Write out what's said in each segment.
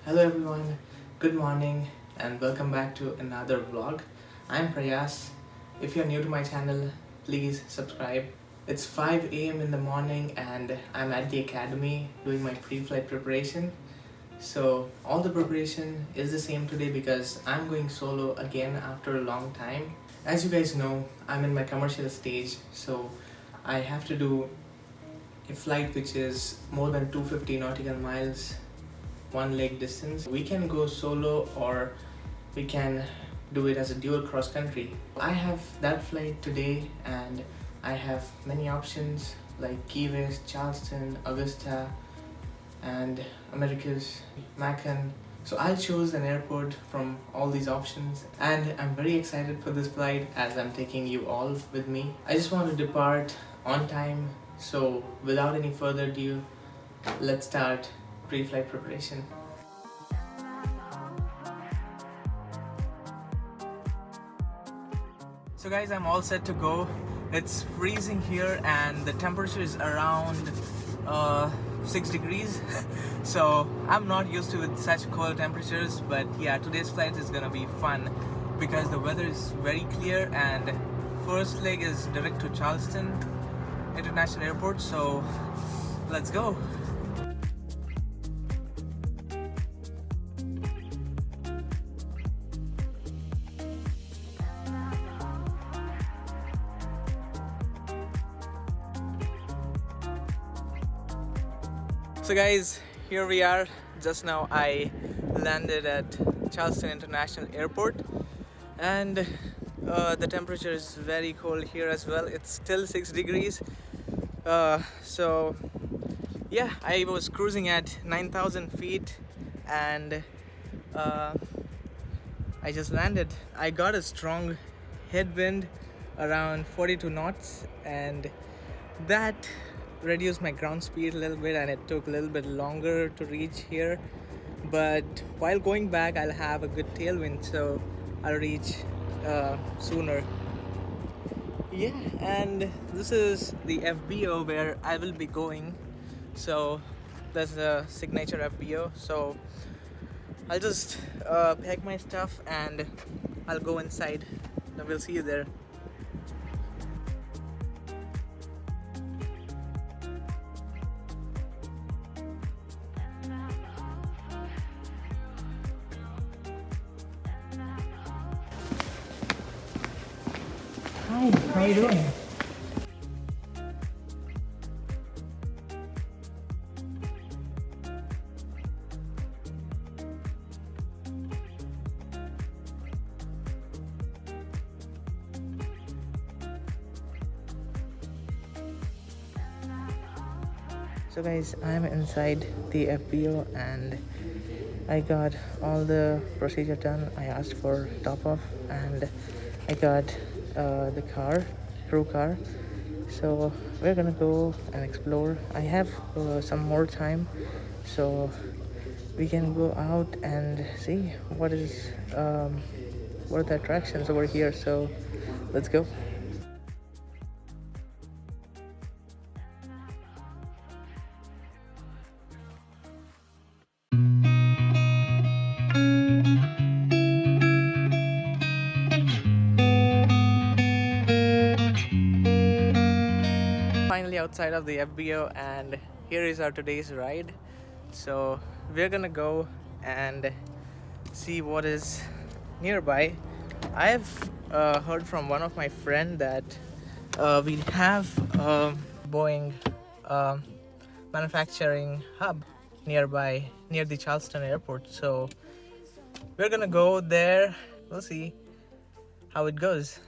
Hello everyone, good morning and welcome back to another vlog. I'm Pprayas. If you're new to my channel, please subscribe. It's 5 a.m. in the morning and I'm at the academy doing my pre-flight preparation. So all the preparation is the same today because I'm going solo again after a long time. As you guys know, I'm in my commercial stage, so I have to do a flight which is more than 250 nautical miles, one leg distance. We can go solo or we can do it as a dual cross country. I have that flight today and I have many options like Key West, Charleston, Augusta and Americas, Macon. So I chose an airport from all these options and I'm very excited for this flight as I'm taking you all with me. I just want to depart on time, so without any further ado, let's start pre-flight preparation. So guys, I'm all set to go. It's freezing here and the temperature is around 6 degrees so I'm not used to with such cold temperatures, but yeah, today's flight is gonna be fun because the weather is very clear and first leg is direct to Charleston International Airport, so let's go. So guys, here we are. Just now I landed at Charleston International Airport and the temperature is very cold here as well. It's still 6 degrees. So yeah, I was cruising at 9,000 feet and I just landed. I got a strong headwind around 42 knots and that reduced my ground speed a little bit and it took a little bit longer to reach here, but while going back I'll have a good tailwind, so I'll reach sooner. Yeah, and this is the FBO where I will be going, so that's the signature FBO. So I'll just pack my stuff and I'll go inside and we'll see you there. Hi, how are you doing? So guys, I'm inside the FBO and I got all the procedure done. I asked for top off and I got the crew car. So we're gonna go and explore. I have some more time, so we can go out and see what are the attractions over here. So let's go. Finally outside of the FBO and here is our today's ride. So we're gonna go and see what is nearby. I've heard from one of my friend that we have Boeing manufacturing hub nearby near the Charleston airport, so we're gonna go there. We'll see how it goes.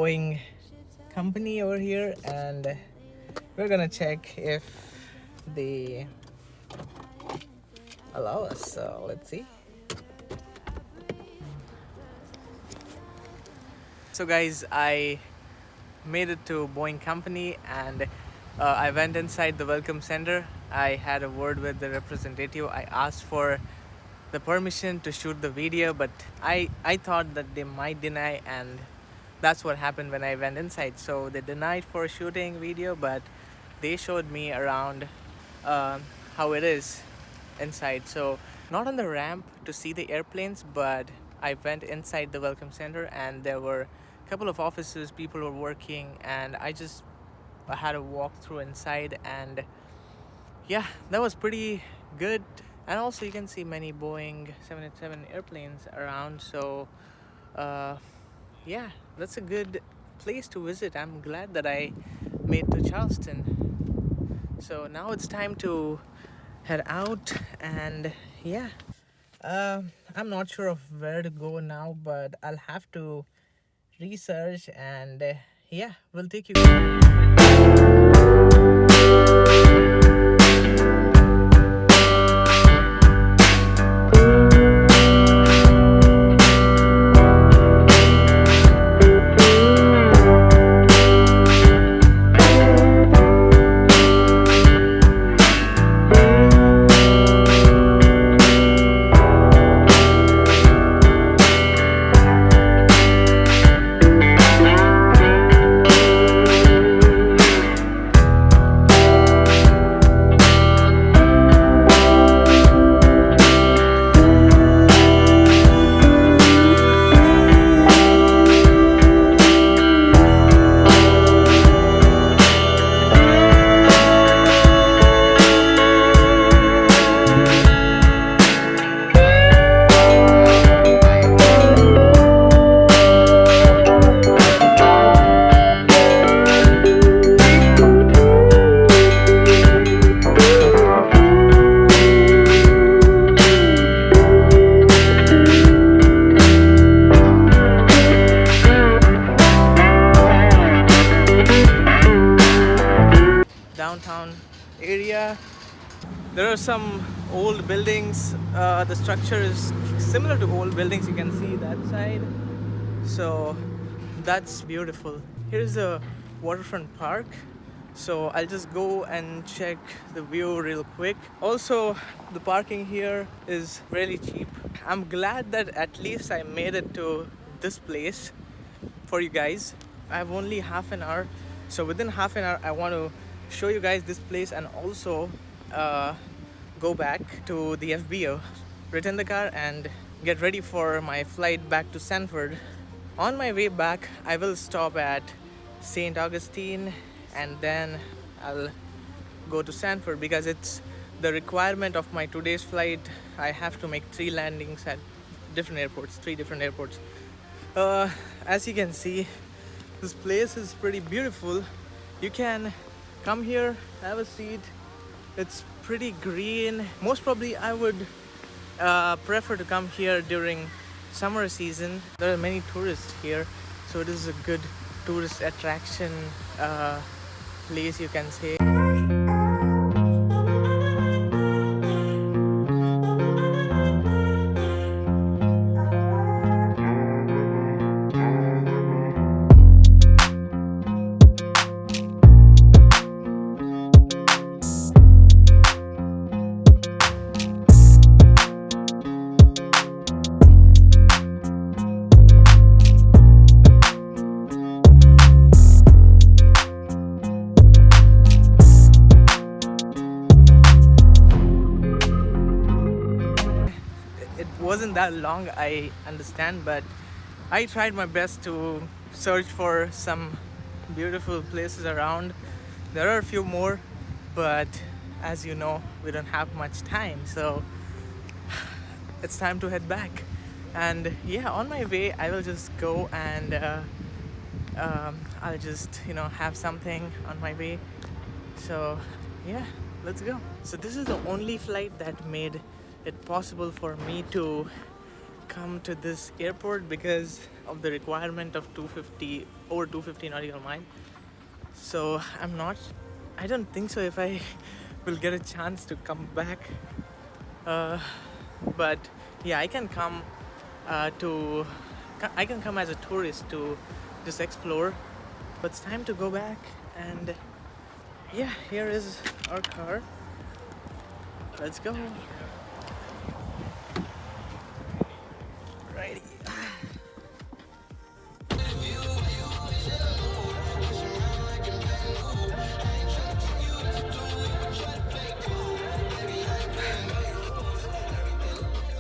Boeing company over here, and we're gonna check if they allow us. So let's see. So guys, I made it to Boeing company, and I went inside the welcome center. I had a word with the representative. I asked for the permission to shoot the video, but I thought that they might deny, and that's what happened when I went inside. So they denied for shooting video, but they showed me around how it is inside. So not on the ramp to see the airplanes, but I went inside the welcome center, and there were a couple of offices, people were working, and I had a walk through inside, and yeah, that was pretty good. And also you can see many Boeing 787 airplanes around. So yeah, that's a good place to visit. I'm glad that I made to Charleston. So now it's time to head out, and yeah, I'm not sure of where to go now, but I'll have to research, and yeah, we'll take you. Downtown area, there are some old buildings. The structure is similar to old buildings. You can see that side, so that's beautiful. Here's a waterfront park, so I'll just go and check the view real quick. Also, the parking here is really cheap. I'm glad that at least I made it to this place for you guys. I have only half an hour, so within half an hour I want to show you guys this place, and also go back to the FBO, return the car, and get ready for my flight back to Sanford. On my way back, I will stop at St. Augustine, and then I'll go to Sanford because it's the requirement of my today's flight. I have to make 3 landings at different airports, 3 different airports. As you can see, this place is pretty beautiful. You can come here, have a seat. It's pretty green. Most probably I would prefer to come here during summer season. There are many tourists here, so it is a good tourist attraction place, you can say. Wasn't that long, I understand, but I tried my best to search for some beautiful places around. There are a few more, but as you know, we don't have much time, so it's time to head back. And yeah, on my way I will just go and I'll just have something on my way. So yeah, let's go. So this is the only flight that made it possible for me to come to this airport, because of the requirement of 250 over 250 nautical mile. So I don't think so if I will get a chance to come back. But yeah, I can come as a tourist to just explore. But it's time to go back, and yeah, here is our car. Let's go. Righty.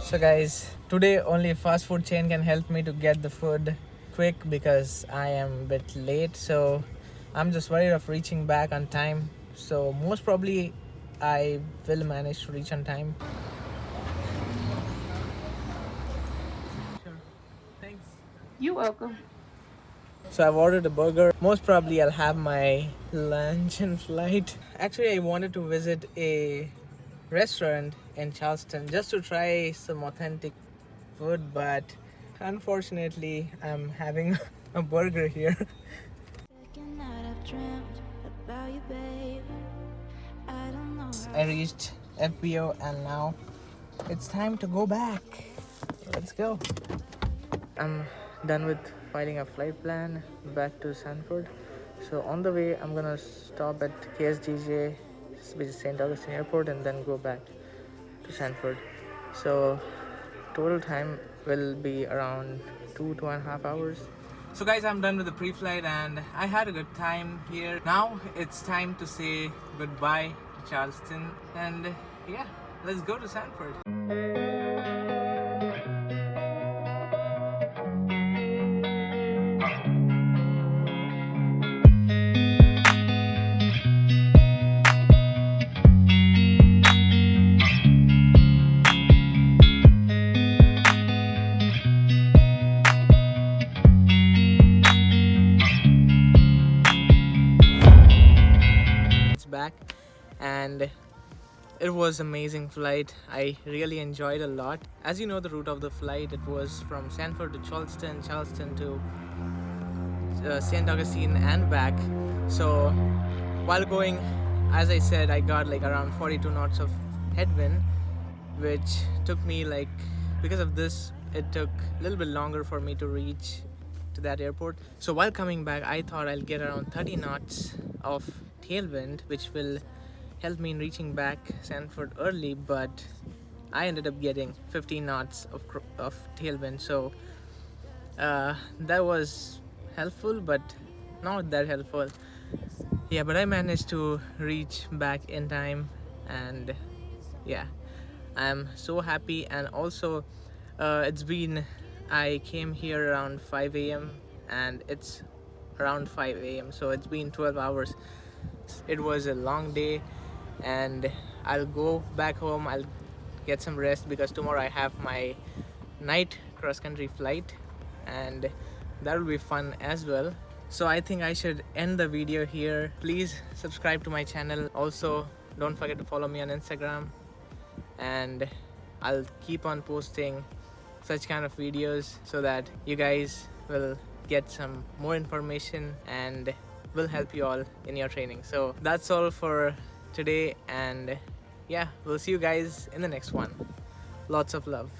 So guys, today only fast food chain can help me to get the food quick because I am a bit late. So I'm just worried of reaching back on time. So most probably I will manage to reach on time. Sure. Thanks. You're welcome. So I've ordered a burger. Most probably I'll have my lunch and flight. Actually, I wanted to visit a restaurant in Charleston just to try some authentic food, but unfortunately I'm having a burger here. I reached FBO and now it's time to go back. Let's go. I'm done with filing a flight plan back to Sanford. So on the way I'm gonna stop at KSDJ, which is St. Augustine Airport, and then go back to Sanford. So total time will be around 2.5 hours. So guys, I'm done with the pre-flight and I had a good time here. Now it's time to say goodbye to Charleston, and yeah, let's go to Sanford. Back, and it was amazing flight. I really enjoyed a lot. As you know, the route of the flight, it was from Sanford to Charleston to St. Augustine and back. So while going, as I said, I got like around 42 knots of headwind, which took me like, because of this, it took a little bit longer for me to reach to that airport. So while coming back, I thought I'll get around 30 knots of tailwind, which will help me in reaching back Sanford early, but I ended up getting 15 knots of tailwind. So that was helpful, but not that helpful. Yeah, but I managed to reach back in time, and yeah, I'm so happy. And also I came here around 5 a.m. and it's around 5 a.m. so it's been 12 hours. It was a long day, and I'll go back home. I'll get some rest because tomorrow I have my night cross-country flight, and that will be fun as well. So I think I should end the video here. Please subscribe to my channel. Also, don't forget to follow me on Instagram, and I'll keep on posting such kind of videos so that you guys will get some more information and will help you all in your training. So that's all for today, and yeah, we'll see you guys in the next one. Lots of love.